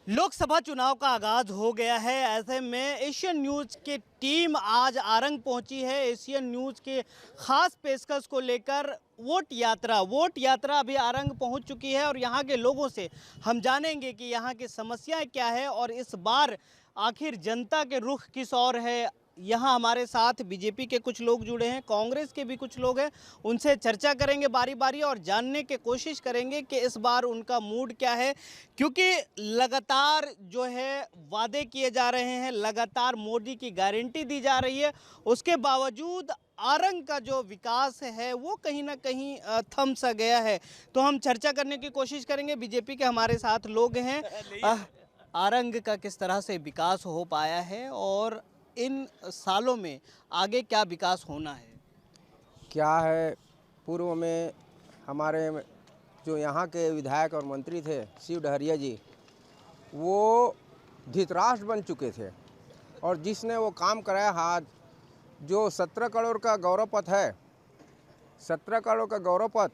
लोकसभा चुनाव का आगाज हो गया है। ऐसे में एशियन न्यूज़ की टीम आज आरंग पहुंची है। एशियन न्यूज़ के खास पेशकश को लेकर वोट यात्रा अभी आरंग पहुंच चुकी है और यहां के लोगों से हम जानेंगे कि यहां की समस्याएं क्या है और इस बार आखिर जनता के रुख किस ओर है। यहाँ हमारे साथ बीजेपी के कुछ लोग जुड़े हैं, कांग्रेस के भी कुछ लोग हैं। उनसे चर्चा करेंगे बारी बारी और जानने की कोशिश करेंगे कि इस बार उनका मूड क्या है, क्योंकि लगातार जो है वादे किए जा रहे हैं, लगातार मोदी की गारंटी दी जा रही है। उसके बावजूद आरंग का जो विकास है वो कहीं ना कहीं थम सा गया है। तो हम चर्चा करने की कोशिश करेंगे। बीजेपी के हमारे साथ लोग हैं। आरंग का किस तरह से विकास हो पाया है और इन सालों में आगे क्या विकास होना है। क्या है, पूर्व में हमारे जो यहाँ के विधायक और मंत्री थे शिव डहरिया जी, वो धृतराष्ट्र बन चुके थे और जिसने वो काम कराया, आज जो 17 करोड़ का गौरव पथ है, 17 करोड़ का गौरव पथ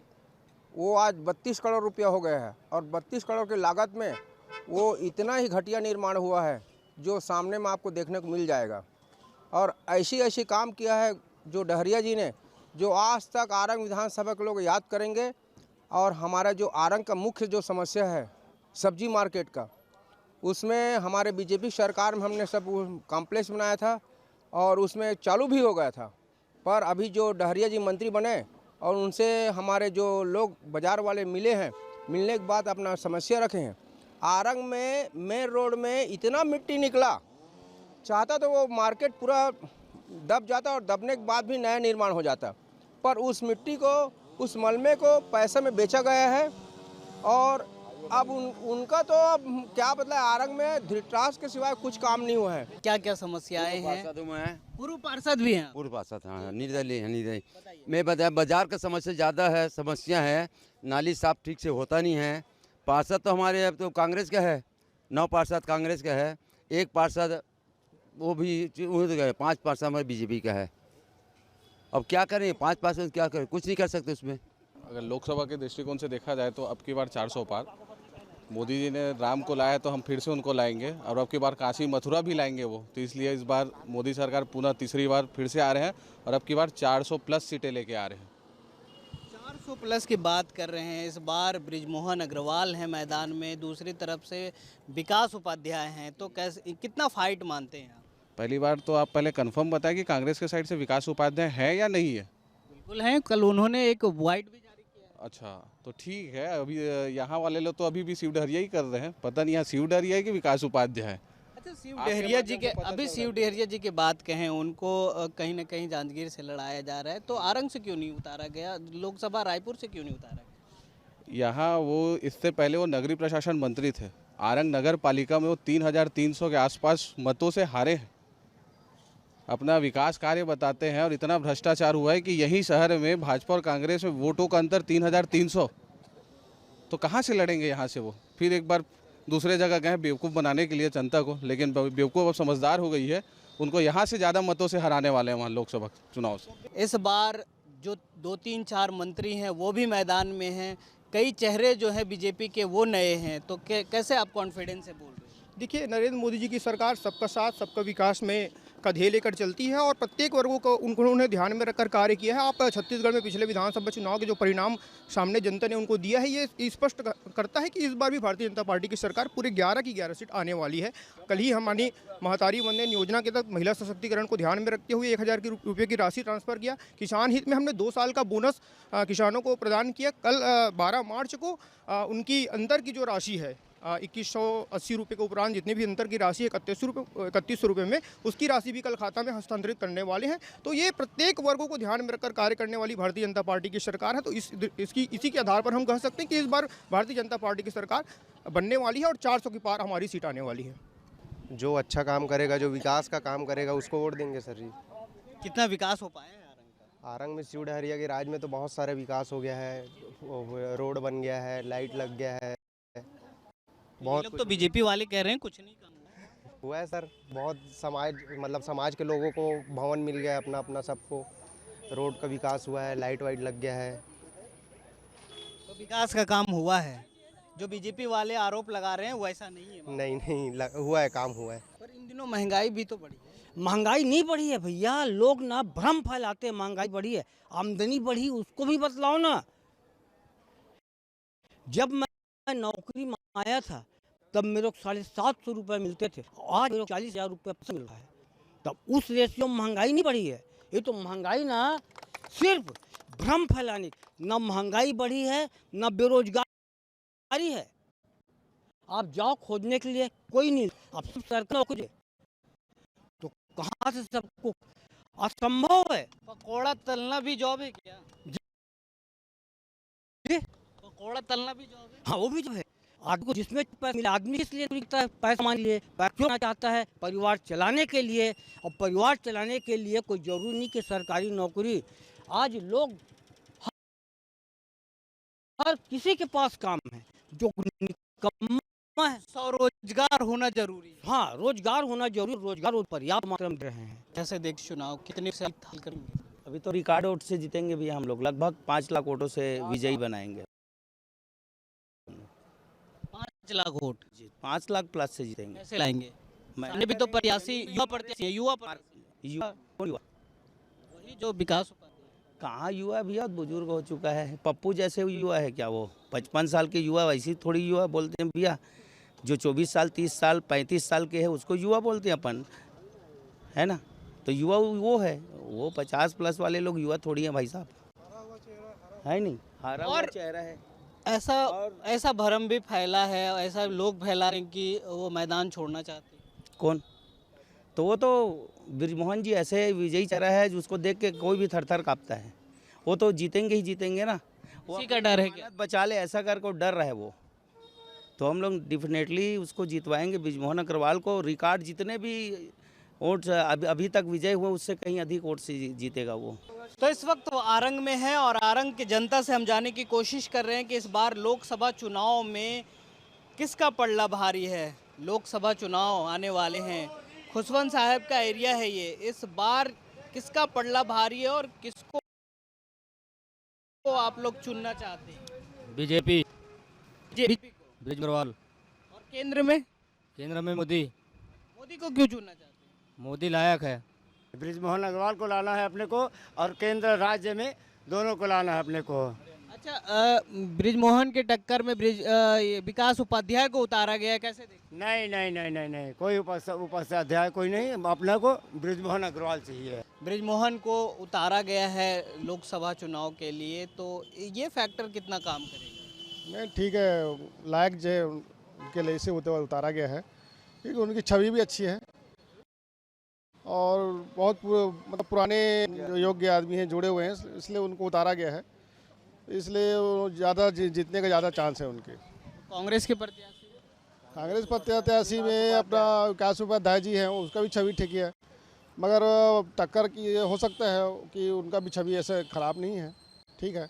वो आज 32 करोड़ रुपया हो गया है और 32 करोड़ की लागत में वो इतना ही घटिया निर्माण हुआ है जो सामने में आपको देखने को मिल जाएगा। और ऐसी काम किया है जो डहरिया जी ने, जो आज तक आरंग विधानसभा के लोग याद करेंगे। और हमारा जो आरंग का मुख्य जो समस्या है सब्जी मार्केट का, उसमें हमारे बीजेपी सरकार में हमने सब कॉम्प्लेक्स बनाया था और उसमें चालू भी हो गया था। पर अभी जो डहरिया जी मंत्री बने और उनसे हमारे जो लोग बाज़ार वाले मिले हैं, मिलने के बाद अपना समस्या रखे हैं। आरंग में मेन रोड में इतना मिट्टी निकला, चाहता तो वो मार्केट पूरा दब जाता और दबने के बाद भी नया निर्माण हो जाता, पर उस मिट्टी को, उस मलबे को पैसे में बेचा गया है। और अब उनका तो अब क्या बदला है, आरंग में धृतराष्ट्र के सिवाय कुछ काम नहीं हुआ है। क्या क्या समस्याएं हैं। पूर्व पार्षद भी हैं। पूर्व पार्षद, हाँ, निर्दलीय है, निर्दलीय। मैं बताया, बाजार का समस्या ज़्यादा है, समस्या है। नाली साफ ठीक से होता नहीं है। पार्षद तो हमारे अब तो कांग्रेस का है, 9 पार्षद कांग्रेस का है, 1 पार्षद वो भी 5 पार्षद हमारे बीजेपी का है। अब क्या करें, 5 पार्षद क्या करें, कुछ नहीं कर सकते उसमें। अगर लोकसभा के दृष्टिकोण से देखा जाए तो अब की बार 400 पार। मोदी जी ने राम को लाया तो हम फिर से उनको लाएंगे और अब की बार काशी मथुरा भी लाएंगे वो, तो इसलिए इस बार मोदी सरकार पुनः तीसरी बार फिर से आ रहे हैं और अब की बार 400 प्लस सीटें लेके आ रहे हैं। 400 प्लस की बात कर रहे हैं। इस बार बृजमोहन अग्रवाल हैं मैदान में, दूसरी तरफ से विकास उपाध्याय हैं, तो कैसे कितना फाइट मानते हैं आप? पहली बार तो आप पहले कंफर्म बताएं कि कांग्रेस के साइड से विकास उपाध्याय है या नहीं है। बिल्कुल हैं, कल उन्होंने एक वाइट भी जारी किया है। अच्छा, तो ठीक है। अभी यहाँ वाले लोग तो अभी भी शिव डहरिया ही कर रहे हैं, पता नहीं यहाँ शिव डहरिया है कि विकास उपाध्याय है। अच्छा, शिव डहरिया जी के, अभी शिव डहरिया जी की बात कहें, उनको कहीं ना कहीं जांजगीर से लड़ाया जा रहा है, तो आरंग से क्यों नहीं उतारा गया, लोकसभा रायपुर से क्यों नहीं उतारा गया? यहाँ वो इससे पहले वो नगरीय प्रशासन मंत्री थे। आरंग नगर पालिका में वो 3300 के आसपास मतों से हारे हैं। अपना विकास कार्य बताते हैं और इतना भ्रष्टाचार हुआ है कि यही शहर में भाजपा और कांग्रेस में वोटों का अंतर 3300। तो कहाँ से लड़ेंगे यहाँ से वो? फिर एक बार दूसरे जगह गए बेवकूफ़ बनाने के लिए जनता को, लेकिन बेवकूफ़ अब समझदार हो गई है। उनको यहाँ से ज़्यादा मतों से हराने वाले हैं वहाँ लोकसभा चुनाव से। इस बार जो 2-3-4 मंत्री हैं वो भी मैदान में हैं, कई चेहरे जो हैं बीजेपी के वो नए हैं, तो कैसे आप कॉन्फिडेंस से बोल रहे हैं? देखिए, नरेंद्र मोदी जी की सरकार सबका साथ सबका विकास में का ध्येय लेकर चलती है और प्रत्येक वर्गों को उन्होंने ध्यान में रखकर कार्य किया है। आप छत्तीसगढ़ में पिछले विधानसभा चुनाव के जो परिणाम सामने जनता ने उनको दिया है, ये स्पष्ट करता है कि इस बार भी भारतीय जनता पार्टी की सरकार पूरे 11 की 11 सीट आने वाली है। कल ही हमारी महतारी वंदन योजना के तहत महिला सशक्तिकरण को ध्यान में रखते हुए 1000 रुपये की राशि ट्रांसफर किया। किसान हित में हमने 2 साल का बोनस किसानों को प्रदान किया। कल 12 मार्च को उनकी अंतर की जो राशि है 2180 रुपये के उपरांत जितने भी अंतर की राशि है 3100 रुपये में, उसकी राशि भी कल खाता में हस्तांतरित करने वाले हैं। तो ये प्रत्येक वर्गों को ध्यान में रखकर कार्य करने वाली भारतीय जनता पार्टी की सरकार है। तो इसी के आधार पर हम कह सकते हैं कि इस बार भारतीय जनता पार्टी की सरकार बनने वाली है और 400 की पार हमारी सीट आने वाली है। जो अच्छा काम करेगा, जो विकास का काम करेगा, उसको वोट देंगे सर जी। कितना विकास हो पाया है आरंग का? आरंग में शिव डहरिया के राज में तो बहुत सारे विकास हो गया है, रोड बन गया है, लाइट लग गया है, बहुत लोग तो बीजेपी वाले कह रहे हैं कुछ नहीं काम हुआ है सर। बहुत समाज के लोगों को भवन मिल गया है, अपना सबको रोड का विकास हुआ है, लाइट वाइट लग गया है। तो विकास का काम हुआ है। जो बीजेपी वाले आरोप लगा रहे हैं वैसा नहीं है। नहीं हुआ है, काम हुआ है। पर इन दिनों महंगाई भी तो बढ़ी है। महंगाई नहीं बढ़ी है भैया, लोग ना भ्रम फैलाते हैं महंगाई बढ़ी है। आमदनी बढ़ी उसको भी बतलाओ ना। जब मैं नौकरी में आया था तब मेरे को 750 रुपये मिलते थे, आज मेरे को 40,000 रुपये मिल रहा है। तब उस रेशियो में महंगाई नहीं बढ़ी है। ये तो महंगाई ना सिर्फ भ्रम फैलाने, ना महंगाई बढ़ी है ना बेरोजगारी है। आप जाओ खोजने के लिए, कोई नहीं, आप सिर्फ सरकार नौकरी, तो कहाँ से सबको असंभव है। पकौड़ा तलना भी जॉब है क्या? जी? पकौड़ा तलना भी जॉब है। हाँ वो भी जो है, आदमी को जिसमें पैसा मिला, आदमी इसलिए लिखता है, पैसा मान लिए क्यों चाहता है, परिवार चलाने के लिए। और परिवार चलाने के लिए कोई जरूरी नहीं कि सरकारी नौकरी। आज लोग हर किसी के पास काम है, जो निकम्मा है। स्वरोजगार होना जरूरी है। हाँ रोजगार होना जरूरी, रोजगार पर्याप्त मात्रा में दे रहे हैं। कैसे देख चुनाव कितने से हल करेंगे? अभी तो रिकॉर्ड वोट से जीतेंगे भी हम लोग, लगभग 5 लाख वोटों से विजयी बनाएंगे। 5 लाख वोट 5 लाख प्लस से जीतेंगे। कैसे लाएंगे? मैंने भी तो प्रत्याशी युवा प्रत्याशी, युवा वही जो विकास कहाँ युवा भैया, बुजुर्ग हो चुका है। पप्पू जैसे युवा है क्या वो? 55 साल के युवा वैसी थोड़ी युवा बोलते हैं भैया। जो 24 साल 30 साल 35 साल के है उसको युवा बोलते हैं अपन, है ना? तो युवा वो है, वो 50 प्लस वाले लोग युवा थोड़ी हैं भाई साहब, है नहीं? हारा हुआ चेहरा है। ऐसा भ्रम भी फैला है, ऐसा लोग फैला रहे हैं कि वो मैदान छोड़ना चाहते हैं। कौन? तो वो तो ब्रिजमोहन जी ऐसे विजयी चेहरा है जिसको देख के कोई भी थर थर कांपता है। वो तो जीतेंगे ही जीतेंगे ना। वो उसी का डर है क्या? बचा ले ऐसा कर को डर रहा है वो। तो हम लोग डेफिनेटली उसको जितवाएंगे, ब्रिजमोहन अग्रवाल को। रिकॉर्ड जितने भी वोट अभी तक विजय हुए उससे कहीं अधिक वोट से जीतेगा वो। तो इस वक्त वो आरंग में है और आरंग की जनता से हम जानने की कोशिश कर रहे हैं कि इस बार लोकसभा चुनाव में किसका पलड़ा भारी है। लोकसभा चुनाव आने वाले हैं, खुशवंत साहब का एरिया है ये। इस बार किसका पलड़ा भारी है और किसको आप लोग चुनना चाहते हैं? बीजेपी ब्रिज अग्रवाल। और केंद्र में? केंद्र में मोदी। मोदी को क्यों चुनना चाहते हैं? मोदी लायक है। ब्रिजमोहन अग्रवाल को लाना है अपने को, और केंद्र राज्य में दोनों को लाना है अपने को। अच्छा, ब्रिजमोहन के टक्कर में विकास उपाध्याय को उतारा गया है, कैसे देखते? नहीं, कोई उपाध्याय कोई नहीं, अपने को ब्रिजमोहन अग्रवाल चाहिए। ब्रिजमोहन को उतारा गया है लोकसभा चुनाव के लिए, तो ये फैक्टर कितना काम करेगा? नहीं ठीक है, लायक जो उनके लिए से उतारा गया है क्योंकि उनकी छवि भी अच्छी है और बहुत मतलब पुराने योग्य आदमी हैं, जुड़े हुए हैं, इसलिए उनको उतारा गया है। इसलिए ज़्यादा जीतने का ज़्यादा चांस है उनके। कांग्रेस के प्रत्याशी? कांग्रेस प्रत्याशी में अपना विकास उपाध्याय जी हैं, उसका भी छवि ठीक है, मगर टक्कर की हो सकता है कि उनका भी छवि ऐसे खराब नहीं है, ठीक है।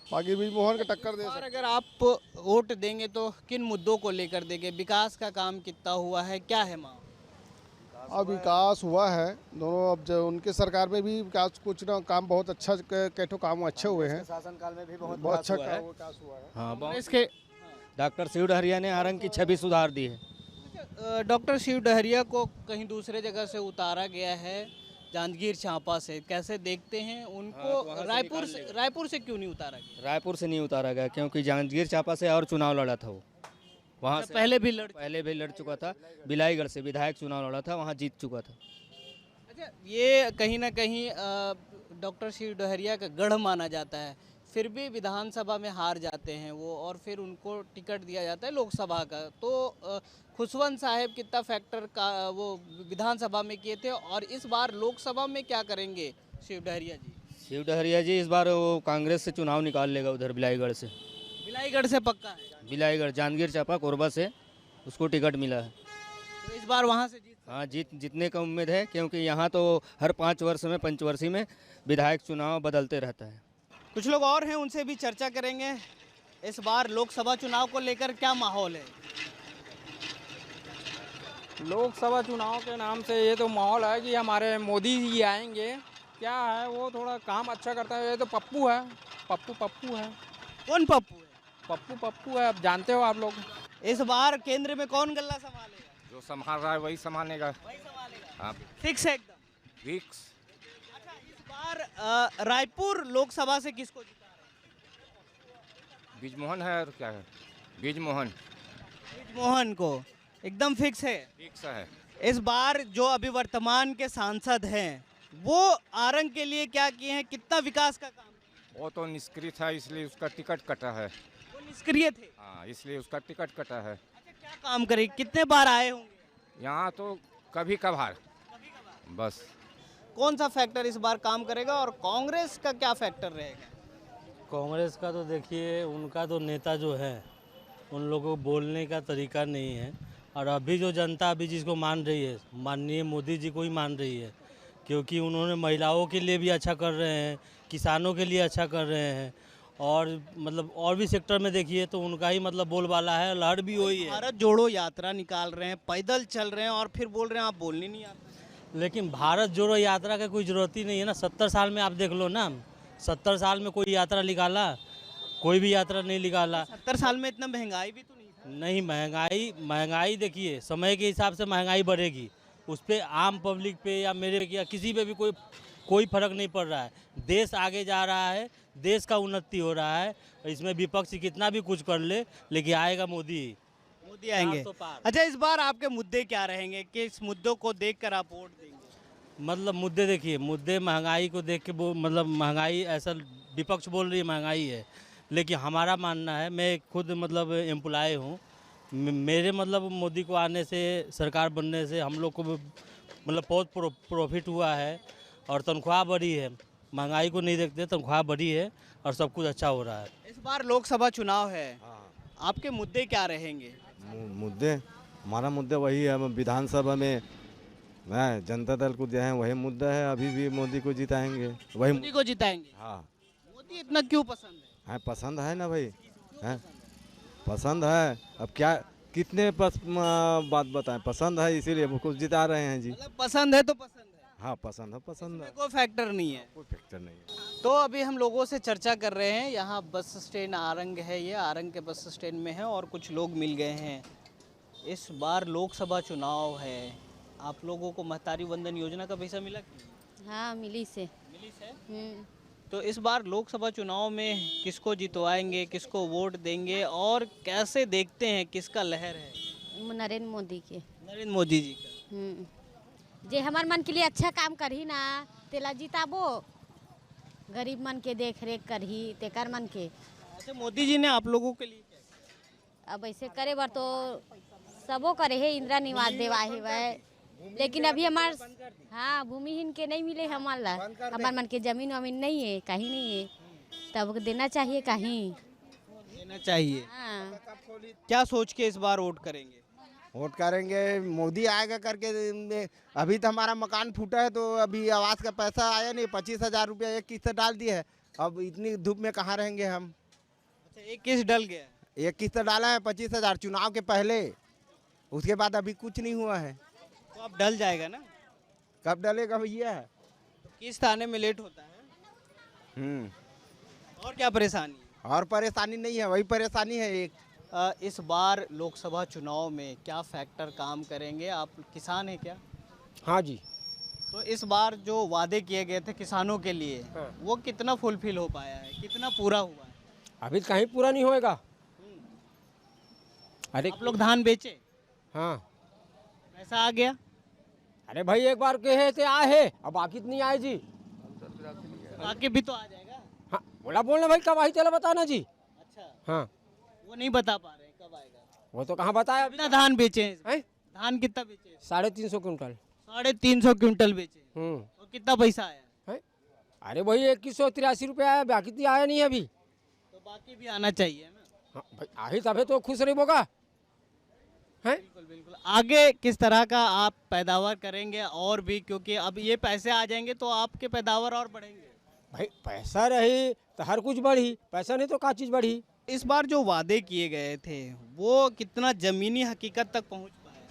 बाकी ब्रिजमोहन के टक्कर दे। और अगर आप वोट देंगे तो किन मुद्दों को लेकर देंगे? विकास का काम कितना हुआ है, क्या है मांग? अब विकास हुआ है दोनों, अब जो उनके सरकार में भी विकास कुछ ना काम बहुत अच्छा, कैठो काम अच्छे हुए हैं। शासनकाल में भी बहुत अच्छा विकास हुआ है। हाँ, इसके डॉक्टर शिव डहरिया ने आरंग की छवि सुधार दी है। डॉक्टर शिव डहरिया को कहीं दूसरे जगह से उतारा गया है, जांजगीर चांपा से, कैसे देखते हैं उनको? रायपुर से क्यों नहीं उतारा गया? रायपुर से नहीं उतारा गया क्योंकि जांजगीर चांपा से और चुनाव लड़ा था वो, वहाँ से पहले भी लड़ चुका था। बिलाईगढ़ से विधायक चुनाव लड़ा था, वहाँ जीत चुका था। अच्छा, ये कहीं ना कहीं डॉक्टर शिव डहरिया का गढ़ माना जाता है, फिर भी विधानसभा में हार जाते हैं वो, और फिर उनको टिकट दिया जाता है लोकसभा का। तो खुशवंत साहब कितना फैक्टर का वो विधानसभा में किए थे, और इस बार लोकसभा में क्या करेंगे शिव डहरिया जी? शिव डहरिया जी इस बार वो कांग्रेस से चुनाव निकाल लेगा, उधर बिलाईगढ़ से। बिलाईगढ़ से पक्का है? बिलाईगढ़, जांजगीर चांपा कोरबा से उसको टिकट मिला है, तो इस बार वहाँ से हाँ जीतने का उम्मीद है, क्योंकि यहाँ तो हर 5 वर्ष में पंचवर्षीय में विधायक चुनाव बदलते रहता है। कुछ लोग और हैं, उनसे भी चर्चा करेंगे। इस बार लोकसभा चुनाव को लेकर क्या माहौल है? लोकसभा चुनाव के नाम से ये तो माहौल है कि हमारे मोदी जी आएंगे। क्या है, वो थोड़ा काम अच्छा करता है। ये तो पप्पू है, पप्पू है। कौन पप्पू है? पप्पू पप्पू है, अब जानते हो आप लोग। इस बार केंद्र में कौन गल्ला संभालेगा? जो संभाल रहा है वही संभालेगा। वही संभालेगा। हाँ, फिक्स है एकदम। फिक्स। अच्छा, इस बार रायपुर लोकसभा से किसको जिता रहे हैं? बीजमोहन है और क्या है, बीजमोहन। बीजमोहन को एकदम फिक्स है। फिक्स है। इस बार जो अभी वर्तमान के सांसद हैं वो आरंग के लिए क्या किए हैं, कितना विकास का काम? वो तो निष्क्रिय था इसलिए उसका टिकट कटा है। वो निष्क्रिय थे। हाँ, इसलिए उसका टिकट कटा है। अच्छा, क्या काम करे, कितने बार आए होंगे? यहाँ तो कभी कभार बस। कौन सा फैक्टर इस बार काम करेगा और कांग्रेस का क्या फैक्टर रहेगा? कांग्रेस का तो देखिए, उनका तो नेता जो है उन लोगों को बोलने का तरीका नहीं है, और अभी जो जनता अभी जिसको मान रही है, माननीय मोदी जी को ही मान रही है, क्योंकि उन्होंने महिलाओं के लिए भी अच्छा कर रहे हैं, किसानों के लिए अच्छा कर रहे हैं, और मतलब और भी सेक्टर में देखिए तो उनका ही मतलब बोलबाला है, लहर भी वही है। भारत जोड़ो यात्रा निकाल रहे हैं, पैदल चल रहे हैं और फिर बोल रहे हैं आप बोलने नहीं आते। लेकिन भारत जोड़ो यात्रा का कोई ज़रूरत ही नहीं है ना। 70 साल में आप देख लो ना, 70 साल में कोई यात्रा निकाला? कोई भी यात्रा नहीं निकाला। 70 साल में इतना महंगाई भी तो नहीं था। नहीं, महंगाई देखिए, समय के हिसाब से महंगाई बढ़ेगी, उस पर आम पब्लिक पे या मेरे या किसी पे भी कोई फर्क नहीं पड़ रहा है। देश आगे जा रहा है, देश का उन्नति हो रहा है, इसमें विपक्ष कितना भी कुछ कर ले, लेकिन आएगा मोदी आएंगे। अच्छा, इस बार आपके मुद्दे क्या रहेंगे, किस मुद्दों को देखकर आप वोट देंगे? मतलब मुद्दे देखिए, मुद्दे महंगाई को देख के वो मतलब महंगाई, ऐसा विपक्ष बोल रही है महंगाई है, लेकिन हमारा मानना है, मैं खुद मतलब एम्प्लॉय हूँ, मेरे मतलब मोदी को आने से, सरकार बनने से हम लोग को मतलब बहुत प्रॉफिट हुआ है और तनख्वाह बढ़ी है। महंगाई को नहीं देखते, तनख्वाह बढ़ी है और सब कुछ अच्छा हो रहा है। इस बार लोकसभा चुनाव है, आपके मुद्दे क्या रहेंगे? मुद्दे, हमारा मुद्दा वही है, विधानसभा में जनता दल को जो है वही मुद्दा है, अभी भी मोदी को जिताएंगे। वही मोदी को जिताएंगे। हाँ, मोदी इतना क्यों पसंद है? पसंद है ना भाई, है पसंद है। अब क्या कितने बात बताएं, पसंद है इसीलिए वो जिता रहे हैं जी। मतलब पसंद है तो पसंद है। हाँ, पसंद है। कोई फैक्टर नहीं है। कोई फैक्टर नहीं है। तो अभी हम लोगों से चर्चा कर रहे हैं, यहाँ बस स्टैंड आरंग है, ये आरंग के बस स्टैंड में है और कुछ लोग मिल गए हैं। इस बार लोकसभा चुनाव है, आप लोगों को महतारी वंदन योजना का पैसा मिला? हाँ, मिली से। तो इस बार लोकसभा चुनाव में किसको जितवाएंगे, किसको वोट देंगे और कैसे देखते हैं किसका लहर है? नरेंद्र मोदी के। नरेंद्र मोदी जी का। जे हमार मन के लिए अच्छा काम करही ना तेला जिताबो, गरीब मन के देख रेख करही तेकर मन के। अच्छा, मोदी जी ने आप लोगों के लिए क्या? अब ऐसे करे बार तो सबो करे है, इंदिरा निवास देवाहे वह, लेकिन अभी हमार हाँ भूमिहीन के नहीं मिले, हमारा हमार मन के जमीन वमीन नहीं है, कहीं नहीं है, तब देना चाहिए, कहीं देना चाहिए। हाँ। क्या सोच के इस बार वोट करेंगे? वोट करेंगे मोदी आएगा करके। अभी तो हमारा मकान फूटा है तो अभी आवास का पैसा आया नहीं, 25,000 रुपया एक किस्त डाल दिया है, अब इतनी धूप में कहाँ रहेंगे हम। अच्छा, एक किस्त डल गया? एक किस्त डाला है 25,000 चुनाव के पहले, उसके बाद अभी कुछ नहीं हुआ है। तो अब डल जाएगा ना? कब डलेगा भैया? किस्त आने में लेट होता है। और क्या परेशानी? और परेशानी नहीं है, वही परेशानी है एक। इस बार लोकसभा चुनाव में क्या फैक्टर काम करेंगे? आप किसान हैं क्या? हाँ जी। तो इस बार जो वादे किए गए थे किसानों के लिए, वो कितना फुलफिल हो पाया है, कितना पूरा हुआ है? अभी कहीं पूरा नहीं होएगा। अरे आप लोग धान बेचे? हाँ। पैसा आ गया? अरे भाई एक बार कहे थे आए है, अब बाकी नहीं आए जी। बाकी भी तो आ जाएगा। हाँ, बोलना भाई कब आई चलो बताना जी। अच्छा। हाँ, वो नहीं बता पा रहे कब आएगा। वो तो कहाँ बताया। कितना धान बेचे हैं? धान कितना बेचे? 350 क्विंटल। 350 क्विंटल बेचे। और कितना पैसा आया? अरे वही 2183 रुपया आया, बाकी तो आया नहीं अभी। तो बाकी भी आना चाहिए ना। हाँ भाई, आही तभी तो खुश रही होगा। बिल्कुल बिल्कुल। आगे किस तरह का आप पैदावार करेंगे और भी, क्योंकि अब ये पैसे आ जाएंगे तो आपके पैदावार और बढ़ेंगे। भाई पैसा रही तो हर कुछ बढ़ी, पैसा नहीं तो क्या चीज़ बढ़ी। इस बार जो वादे किए गए थे वो कितना जमीनी हकीकत तक पहुंच पाया?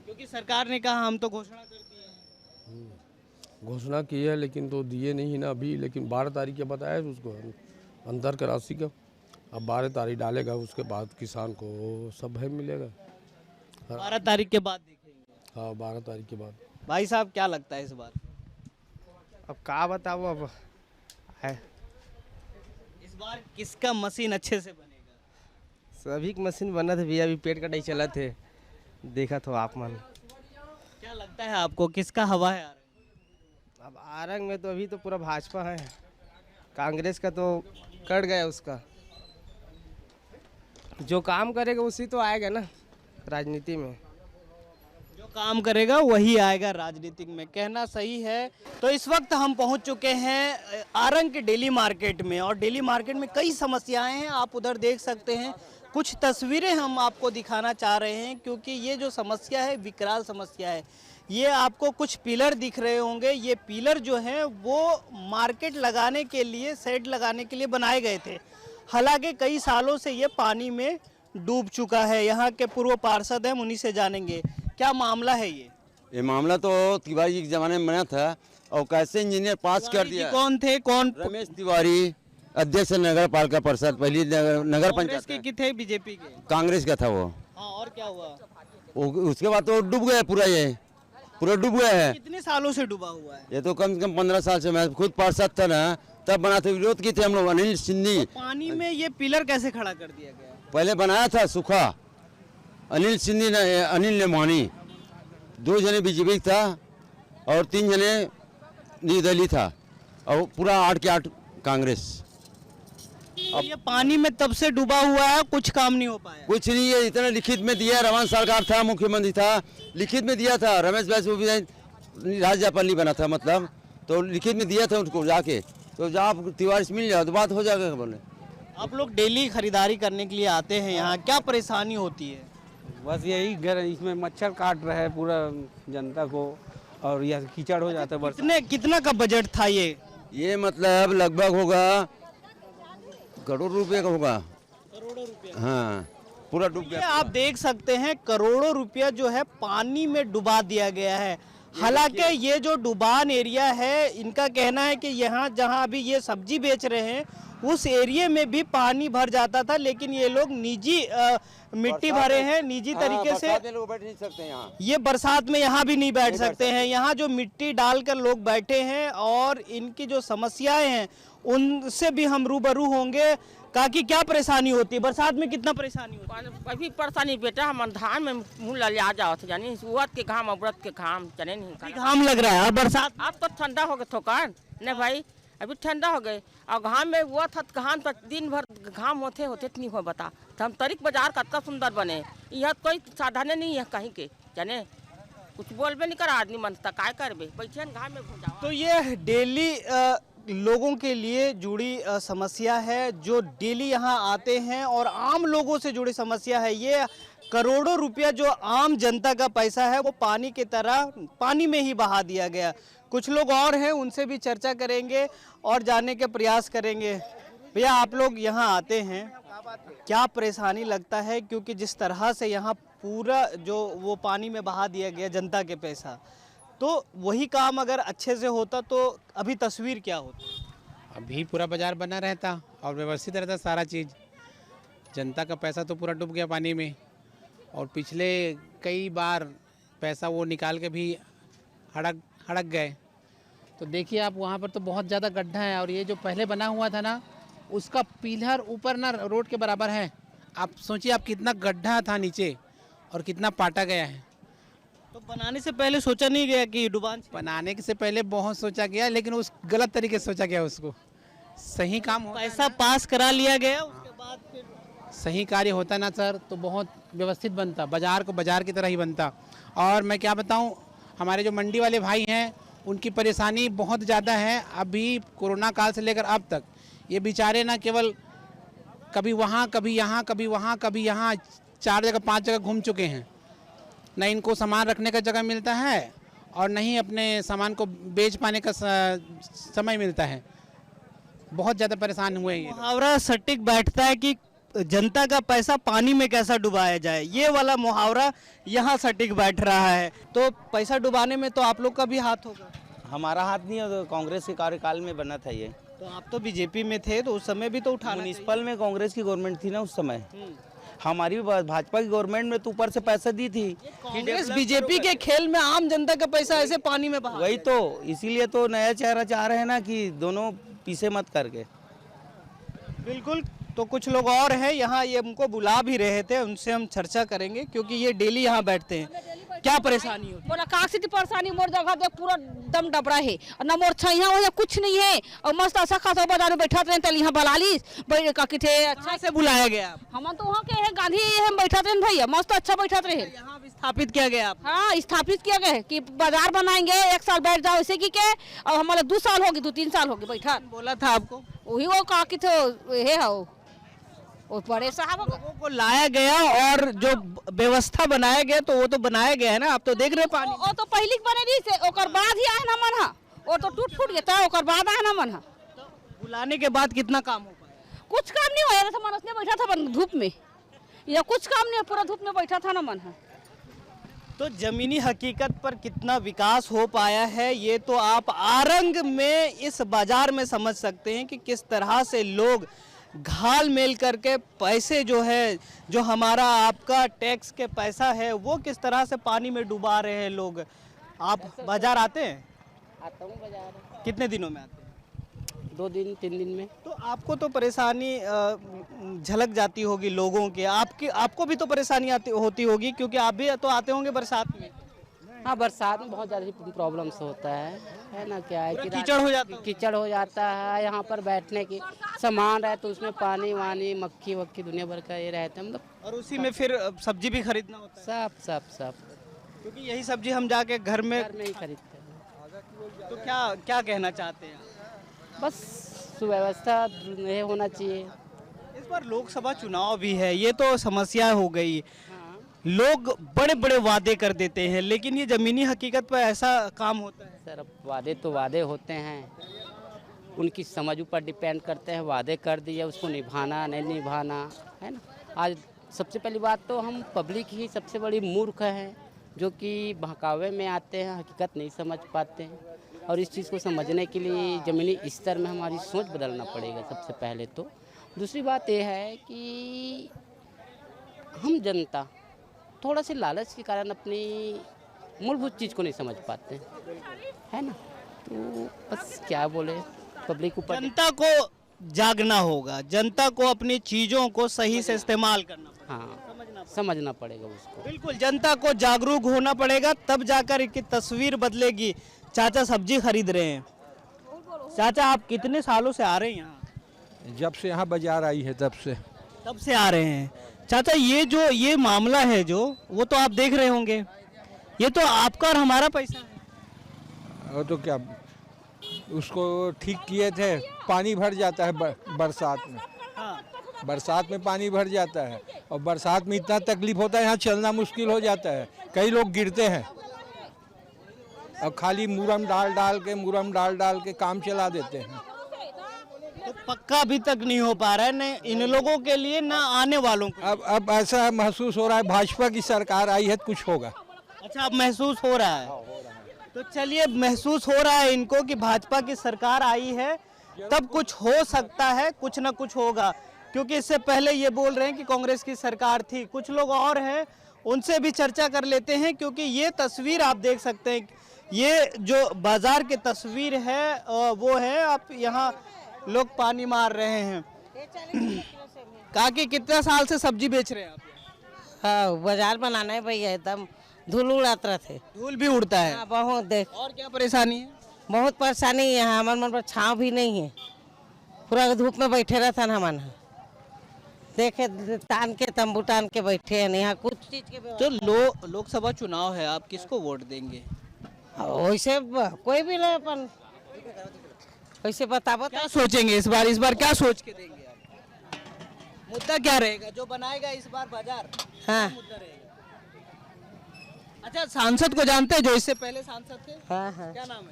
क्योंकि सरकार ने कहा हम तो घोषणा कर दी है। घोषणा की है लेकिन तो दिए नहीं ना अभी, लेकिन 12 तारीख के बताया उसको अंतर का राशि का अब 12 तारीख डालेगा, उसके बाद किसान को सब है मिलेगा। 12 तारीख के बाद देखेंगे। हाँ, 12 तारीख के बाद। भाई साहब क्या लगता है इस बार? अब क्या बताओ अब है। इस बार किसका मशीन अच्छे से बनेगा? सभी की मशीन बना थे भैया, अभी पेट कटाई चला थे, देखा तो आप मन। क्या लगता है आपको किसका हवा है? अब आरंग में तो अभी तो पूरा भाजपा है, कांग्रेस का तो कट गया उसका। जो काम करेगा उसी तो आएगा ना राजनीति में। जो काम करेगा वही आएगा राजनीतिक में, कहना सही है। तो इस वक्त हम पहुंच चुके हैं आरंग के डेली मार्केट में, और डेली मार्केट में कई समस्याएं हैं। आप उधर देख सकते हैं, कुछ तस्वीरें हम आपको दिखाना चाह रहे हैं, क्योंकि ये जो समस्या है विकराल समस्या है। ये आपको कुछ पिलर दिख रहे होंगे, ये पिलर जो हैं वो मार्केट लगाने के लिए, शेड लगाने के लिए बनाए गए थे। हालांकि कई सालों से ये पानी में डूब चुका है। यहाँ के पूर्व पार्षद हैं, उन्हीं से जानेंगे क्या मामला है। ये मामला तो तिवारी जी के ज़माने में बना था, और कैसे इंजीनियर पास कर दिया। कौन थे? कौन? रमेश तिवारी, अध्यक्ष नगर पालिका परिषद, पहली नगर पंचायत के थे, बीजेपी के? कांग्रेस का था वो। हाँ, और क्या हुआ? उसके बाद तो डूब गया पूरा, ये पूरा डूब गया है। कितने सालों से डूबा हुआ है? ये तो कम से कम 15 साल से। मैं खुद पार्षद था ना, तब बना था, विरोध की थे हम लोग। अनिल सिंधी। पानी में ये पिलर कैसे खड़ा कर दिया गया? पहले बनाया था सूखा, अनिल सिंधी ने, अनिल नेमानी, 2 जने बीजेपी था और 3 जने निर्दलीय था, और पूरा 8 के 8 कांग्रेस। अब ये पानी में तब से डूबा हुआ है, कुछ काम नहीं हो पाया। कुछ नहीं है, इतना लिखित में दिया। रमन सरकार था, मुख्यमंत्री था, लिखित में दिया था। रमेश भाई राज्यपाल बना था, मतलब तो लिखित में दिया था उनको जाके, तो जहाँ तिवारी से मिल जाओ तो बात हो जाएगा। बोले आप लोग डेली खरीदारी करने के लिए आते हैं यहाँ, क्या परेशानी होती है? बस यही इसमें मच्छर काट रहा है पूरा जनता को, और यह कीचड़ हो जाता है। कितना का बजट था ये? ये मतलब लगभग होगा करोड़ रुपए का होगा। करोड़ों रुपए? हाँ, पूरा डूब गया। आप देख सकते हैं करोड़ों रुपया जो है पानी में डुबा दिया गया है। हालांकि ये जो डुबान एरिया है, इनका कहना है कि यहाँ जहाँ अभी ये सब्जी बेच रहे हैं उस एरिया में भी पानी भर जाता था, लेकिन ये लोग निजी मिट्टी भरे हैं, निजी तरीके से लोग बैठ नहीं सकते यहाँ। ये बरसात में यहाँ भी नहीं बैठ सकते हैं। यहाँ जो मिट्टी डालकर लोग बैठे हैं, और इनकी जो समस्याएं हैं उनसे भी हम रूबरू होंगे। काकी क्या परेशानी होती है बरसात में? कितना परेशानी होती है? अभी परेशानी बेटा, हम धान में मुँह ललिया जाओ थे, जानी उवत के घाम, व्रत के घाम, चने नहीं घाम लग रहा है। बरसात अब तो ठंडा हो गए थोकान नहीं भाई, अभी ठंडा हो गए, और घाम में हुआ था, घाम तो दिन भर घाम होते नहीं हो बता। तो हम तरीक बाजार कितना सुंदर बने, यहाँ कोई साधन नहीं है कहीं के, जाने कुछ बोलबे नहीं कर आदमी मन तक काय करबे, बैठे घाम में घुस जाओ। तो ये डेली लोगों के लिए जुड़ी समस्या है, जो डेली यहाँ आते हैं, और आम लोगों से जुड़ी समस्या है। ये करोड़ों रुपया जो आम जनता का पैसा है वो पानी की तरह पानी में ही बहा दिया गया। कुछ लोग और हैं, उनसे भी चर्चा करेंगे और जानने के प्रयास करेंगे। भैया, आप लोग यहाँ आते हैं, क्या परेशानी लगता है? क्योंकि जिस तरह से यहाँ पूरा जो वो पानी में बहा दिया गया जनता के पैसा, तो वही काम अगर अच्छे से होता तो अभी तस्वीर क्या होती? अभी पूरा बाजार बना रहता और व्यवस्थित रहता सारा चीज़। जनता का पैसा तो पूरा डूब गया पानी में, और पिछले कई बार पैसा वो निकाल के भी हड़क गए। तो देखिए आप, वहाँ पर तो बहुत ज़्यादा गड्ढा है, और ये जो पहले बना हुआ था ना, उसका पिलर ऊपर ना रोड के बराबर है। आप सोचिए आप कितना गड्ढा था नीचे और कितना पाटा गया है। तो बनाने से पहले सोचा नहीं गया कि डुबान? बनाने से पहले बहुत सोचा गया, लेकिन उस गलत तरीके से सोचा गया। उसको सही काम हो, पैसा पास करा लिया गया, उसके बाद फिर सही कार्य होता ना सर, तो बहुत व्यवस्थित बनता, बाजार को बाजार की तरह ही बनता। और मैं क्या बताऊं, हमारे जो मंडी वाले भाई हैं उनकी परेशानी बहुत ज़्यादा है। अभी कोरोना काल से लेकर अब तक ये बेचारे ना केवल कभी वहाँ कभी यहाँ, कभी वहाँ कभी यहाँ, 4 जगह 5 जगह घूम चुके हैं। न इनको सामान रखने का जगह मिलता है, और न ही अपने सामान को बेच पाने का समय मिलता है। बहुत ज़्यादा परेशान हुए हैं। मुहावरा सटीक बैठता है कि जनता का पैसा पानी में कैसा डुबाया जाए, ये वाला मुहावरा यहाँ सटीक बैठ रहा है। तो पैसा डुबाने में तो आप लोग का भी हाथ होगा? हमारा हाथ नहीं है, तो कांग्रेस के कार्यकाल में बना था ये। तो आप तो बीजेपी में थे तो उस समय भी तो उठाना म्युनिसिपल में कांग्रेस की गवर्नमेंट थी ना उस समय, हमारी भी भाजपा की गवर्नमेंट में तो ऊपर से पैसा दी थी। कांग्रेस बीजेपी के खेल में आम जनता का पैसा ऐसे पानी में बहा। वही तो, इसीलिए तो नया चेहरा चाह रहे हैं ना कि दोनों पीछे मत करके। बिल्कुल। तो कुछ लोग और हैं यहाँ, ये हमको बुला भी रहे थे, उनसे हम चर्चा करेंगे क्योंकि ये डेली यहाँ बैठते हैं। क्या परेशानी होती है? बोला का सी परेशानी, मोर जगह देख पूरा दम डबरा है और ना मोर छैया हो कुछ नहीं है और मस्त अच्छा खासा बाजार में बैठा रहे तली यहाँ बलाली बैठ का किथे अच्छा से बुलाया गया। हम तो वहाँ के हैं गांधी हम बैठा रहे भैया, मस्त अच्छा बैठा रहे। यहाँ स्थापित किया गया। हाँ स्थापित किया गया कि बाजार बनाएंगे, 1 साल बैठ जाओ ऐसे की के, और हमारे 2 साल होगी 2-3 साल होगी बैठा। बोला था आपको वही वो का कि है वो बड़े साहब लोगों को लाया गया और जो व्यवस्था बनाया गया तो वो तो बनाया गया है ना, आप तो देख रहे पानी। वो तो पहले बने रही से ओकर बाद ही आए ना मन हा, वो तो टूट फूट गया ओकर बाद आए ना मन हा। बुलाने के बाद कितना काम हो पाया? कुछ काम नहीं होया था, मन उसने बैठा था धूप में, या कुछ काम नहीं, पूरा धूप में बैठा था ना मन हा। तो जमीनी हकीकत पर कितना विकास हो पाया है ये तो आप आरंग में इस बाजार में समझ सकते हैं कि किस तरह से लोग घाल मेल करके पैसे जो है, जो हमारा आपका टैक्स के पैसा है वो किस तरह से पानी में डुबा रहे हैं लोग। आप बाजार आते हैं? आता हूँ बाजार। कितने दिनों में आते हैं? 2 दिन 3 दिन में। तो आपको तो परेशानी झलक जाती होगी लोगों के, आपको भी तो परेशानी होती होगी क्योंकि आप भी तो आते होंगे बरसात में। हाँ बरसात में बहुत ज़्यादा प्रॉब्लम्स होता है ना, क्या है कि कीचड़ हो जाता है यहाँ पर बैठने की सामान है तो उसमें पानी वानी मक्खी वक्खी दुनिया भर का ये रहता है, मतलब। और उसी में फिर सब्जी भी खरीदना होता है। सब क्योंकि यही सब्जी हम जाके घर में ही खरीदते हैं। तो क्या कहना चाहते हैं? बस सुव्यवस्था ये होना चाहिए। इस बार लोकसभा चुनाव भी है, ये तो समस्या हो गई। लोग बड़े बड़े वादे कर देते हैं लेकिन ये जमीनी हकीकत पर ऐसा काम होता है? सर अब वादे तो वादे होते हैं, उनकी समझ ऊपर डिपेंड करते हैं। वादे कर दिए उसको निभाना नहीं निभाना है ना। आज सबसे पहली बात तो हम पब्लिक ही सबसे बड़ी मूर्ख हैं जो कि बहकावे में आते हैं, हकीकत नहीं समझ पाते हैं। और इस चीज़ को समझने के लिए ज़मीनी स्तर में हमारी सोच बदलना पड़ेगा सबसे पहले तो। दूसरी बात यह है कि हम जनता थोड़ा से लालच के कारण अपनी मूलभूत चीज़ को नहीं समझ पाते है ना। तो बस क्या बोले, पब्लिक ऊपर जनता को जागना होगा, जनता को अपनी चीज़ों को सही से इस्तेमाल करना पड़ेगा। हाँ समझना पड़ेगा उसको। बिल्कुल, जनता को जागरूक होना पड़ेगा, तब जाकर इनकी तस्वीर बदलेगी। चाचा सब्जी खरीद रहे हैं। चाचा आप कितने सालों से आ रहे हैं यहाँ? जब से यहाँ बाजार आई है तब से आ रहे हैं। चाचा ये मामला है जो वो तो आप देख रहे होंगे, ये तो आपका और हमारा पैसा है। और तो क्या, उसको ठीक किए थे, पानी भर जाता है बरसात में। बरसात में पानी भर जाता है और बरसात में इतना तकलीफ होता है, यहाँ चलना मुश्किल हो जाता है, कई लोग गिरते हैं और खाली मुरम डाल के काम चला देते हैं। तो पक्का अभी तक नहीं हो पा रहा है, न इन लोगों के लिए न आने वालों को। अब ऐसा महसूस हो रहा है भाजपा की सरकार आई है तो कुछ होगा। अच्छा, अब महसूस हो रहा है। तो चलिए, महसूस हो रहा है इनको कि भाजपा की सरकार आई है, तब कुछ हो सकता है, कुछ ना कुछ होगा। क्योंकि इससे पहले ये बोल रहे हैं कि कांग्रेस की सरकार थी। कुछ लोग और हैं, उनसे भी चर्चा कर लेते हैं क्योंकि ये तस्वीर आप देख सकते हैं, ये जो बाजार की तस्वीर है वो है। आप यहाँ लोग पानी मार रहे हैं। काकी कितने साल से सब्जी बेच रहे हैं आप? हाँ, बाजार बनाना है भैया, एकदम धूल उड़ाते थे। धूल भी उड़ता है? हाँ, बहुत। देख और क्या परेशानी है? बहुत परेशानी है यहाँ, हमारे मन पर छाँव भी नहीं है, पूरा धूप में बैठे रहता है हमारे। देखे तान के तंबू टान के बैठे हैं यहाँ कुछ चीज के। तो लोकसभा चुनाव है, आप किसको वोट देंगे? वैसे कोई भी नहीं, अपन वैसे बताबो। क्या सोचेंगे इस बार क्या सोच के देंगे आप? मुद्दा क्या रहेगा जो बनाएगा इस बार बाजार? हाँ। मुद्दा रहेगा। अच्छा, सांसद को जानते हैं जो इससे पहले सांसद थे? हाँ हाँ। क्या नाम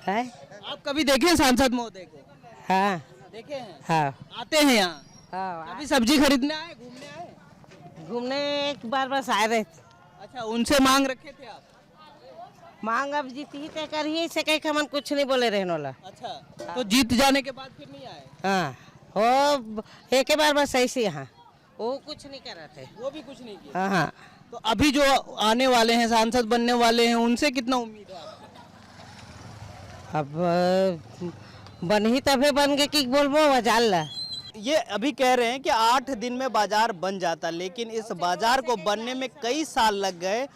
है? आप कभी देखे हैं सांसद महोदय को? हाँ देखे हैं। हाँ। आते हैं यहाँ? हाँ। अभी सब्जी खरीदने आए, घूमने आए? घूमने एक बार बस आए रहे थे। अच्छा, उनसे मांग रखे थे आप? मांग अब जीती ते करिए से कह के हमन कुछ नहीं बोले रहने वाला। अच्छा, तो जीत जाने के बाद फिर नहीं आए? हाँ, हो एक बार बस ऐसे यहाँ वो कुछ नहीं कर रहे थे। वो भी कुछ नहीं किया। हाँ हाँ। तो अभी जो आने वाले हैं, सांसद बनने वाले हैं, उनसे कितना उम्मीद है आपको? अब बन ही तभी बन गए कि बोलबो वजाल ला। ये अभी कह रहे हैं कि 8 दिन में बाजार बन जाता, लेकिन इस बाजार को बनने में कई साल लग गए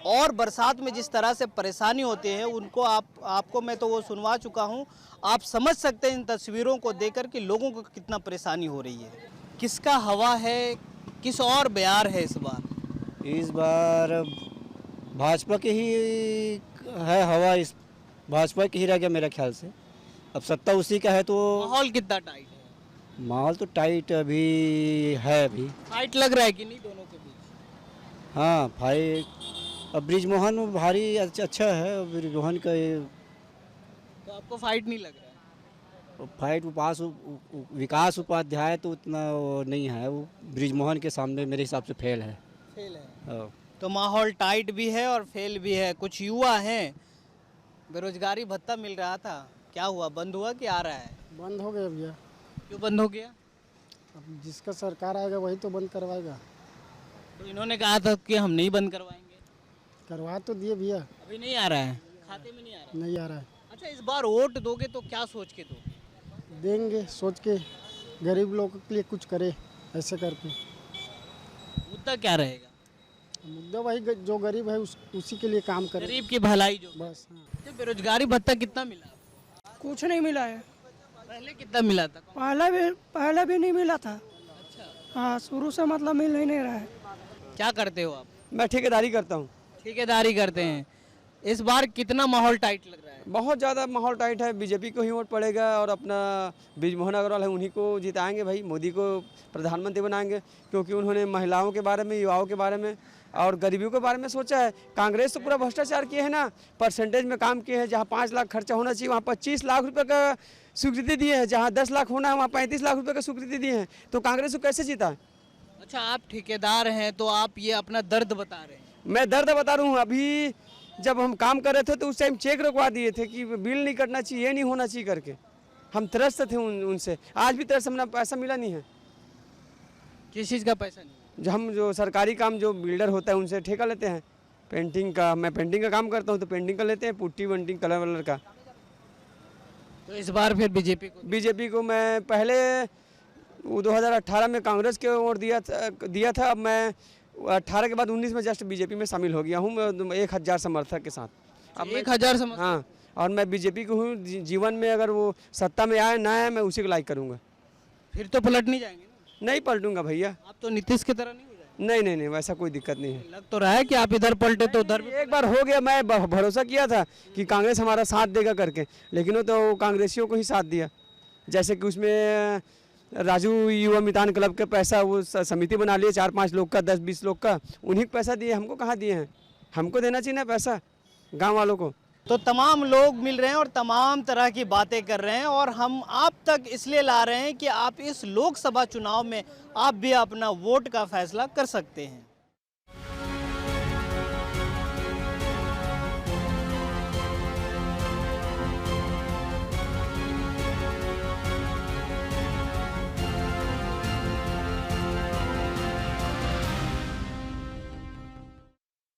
और बरसात में जिस तरह से परेशानी होती है उनको आपको मैं तो वो सुनवा चुका हूँ। आप समझ सकते हैं इन तस्वीरों को देखकर कि लोगों को कितना परेशानी हो रही है। किसका हवा है, किस और बयार है इस बार? इस बार भाजपा की ही है हवा, इस भाजपा की ही रह गया मेरे ख्याल से। अब सत्ता उसी का है तो माहौल कितना टाइट है? माहौल तो टाइट अभी है। अभी फाइट लग रहा है कि नहीं दोनों के बीच? हाँ फाइट। अब ब्रिजमोहन में भारी अच्छा है। ब्रिजमोहन का तो आपको फाइट नहीं लग रहा है? फाइट विकास उपाध्याय तो उतना वो नहीं है, वो ब्रिजमोहन के सामने मेरे हिसाब से फेल है। फेल है। तो माहौल टाइट भी है और फेल भी है। कुछ युवा हैं, बेरोजगारी भत्ता मिल रहा था, क्या हुआ, बंद हुआ कि आ रहा है? बंद हो गया भैया। क्यों बंद हो गया? अब जिसका सरकार आएगा वही तो बंद करवाएगा। तो इन्होंने कहा था कि हम नहीं बंद करवाएंगे। करवा तो दिए भैया। अभी नहीं आ रहा है, खाते में नहीं आ रहा? नहीं आ रहा है। अच्छा, इस बार वोट दोगे तो क्या सोच के दोगे? देंगे सोच के, गरीब लोगों के लिए कुछ करे ऐसे करके। मुद्दा क्या रहेगा? मुद्दा वही जो गरीब है उसी के लिए काम करे, गरीब की भलाई जो। बस। हाँ। तो बेरोजगारी भत्ता कितना मिला? कुछ नहीं मिला है। पहले कितना मिला था? पहले भी नहीं मिला था। अच्छा। हाँ, शुरू से मतलब मिल ही नहीं रहा है। क्या करते हो आप? मैं ठेकेदारी करता हूँ। ठेकेदारी करते हैं। इस बार कितना माहौल टाइट लग रहा है? बहुत ज़्यादा माहौल टाइट है। बीजेपी को ही वोट पड़ेगा और अपना ब्रिजमोहन अग्रवाल है उन्हीं को जिताएंगे भाई। मोदी को प्रधानमंत्री बनाएंगे क्योंकि उन्होंने महिलाओं के बारे में, युवाओं के बारे में और गरीबियों के बारे में सोचा है। कांग्रेस तो पूरा भ्रष्टाचार किए है ना, परसेंटेज में काम किए हैं। जहाँ 5 लाख खर्चा होना चाहिए वहाँ 25 लाख रुपये का स्वीकृति दिए हैं। जहाँ 10 लाख होना है वहाँ 35 लाख रुपये का स्वीकृति दिए हैं। तो कांग्रेस को कैसे जीता है? अच्छा, आप ठेकेदार हैं तो आप ये अपना दर्द बता रहे हैं। मैं दर्द बता रहा हूँ। अभी जब हम काम कर रहे थे तो उस टाइम चेक रुकवा दिए थे कि बिल नहीं कटना चाहिए, ये नहीं होना चाहिए करके। हम त्रस्त थे उनसे। आज भी त्रस्त, हमने पैसा मिला नहीं है। किस चीज़ का पैसा नहीं? जो सरकारी काम जो बिल्डर होता है उनसे ठेका लेते हैं। पेंटिंग का, मैं पेंटिंग का काम करता हूँ तो पेंटिंग का लेते हैं, पुट्टी वंटिंग कलर वलर का। तो इस बार फिर बीजेपी को मैं पहले 2018 में कांग्रेस के वोट दिया था। अब मैं 18 के बाद 19 में जस्ट बीजेपी में शामिल हो गया हूँ 1000 समर्थक के साथ। अब 1000 समर्थक? हाँ, और मैं बीजेपी को हूँ। जीवन में अगर वो सत्ता में आए ना आए मैं उसी को लाइक करूँगा। फिर तो पलट नहीं जाएंगे? नहीं पलटूंगा भैया। आप तो नीतीश की तरह नहीं हो जाएंगे? नहीं, वैसा कोई दिक्कत नहीं है। लग तो रहा है कि आप इधर पलटे तो उधर। एक बार हो गया, मैं भरोसा किया था कि कांग्रेस हमारा साथ देगा करके, लेकिन वो तो कांग्रेसियों को ही साथ दिया। जैसे कि उसमें राजू युवा मितान क्लब के पैसा वो समिति बना लिए 4-5 लोग का, 10-20 लोग का, उन्हीं को पैसा दिए। हमको कहाँ दिए हैं? हमको देना चाहिए ना पैसा गांव वालों को। तो तमाम लोग मिल रहे हैं और तमाम तरह की बातें कर रहे हैं और हम आप तक इसलिए ला रहे हैं कि आप इस लोकसभा चुनाव में आप भी अपना वोट का फैसला कर सकते हैं।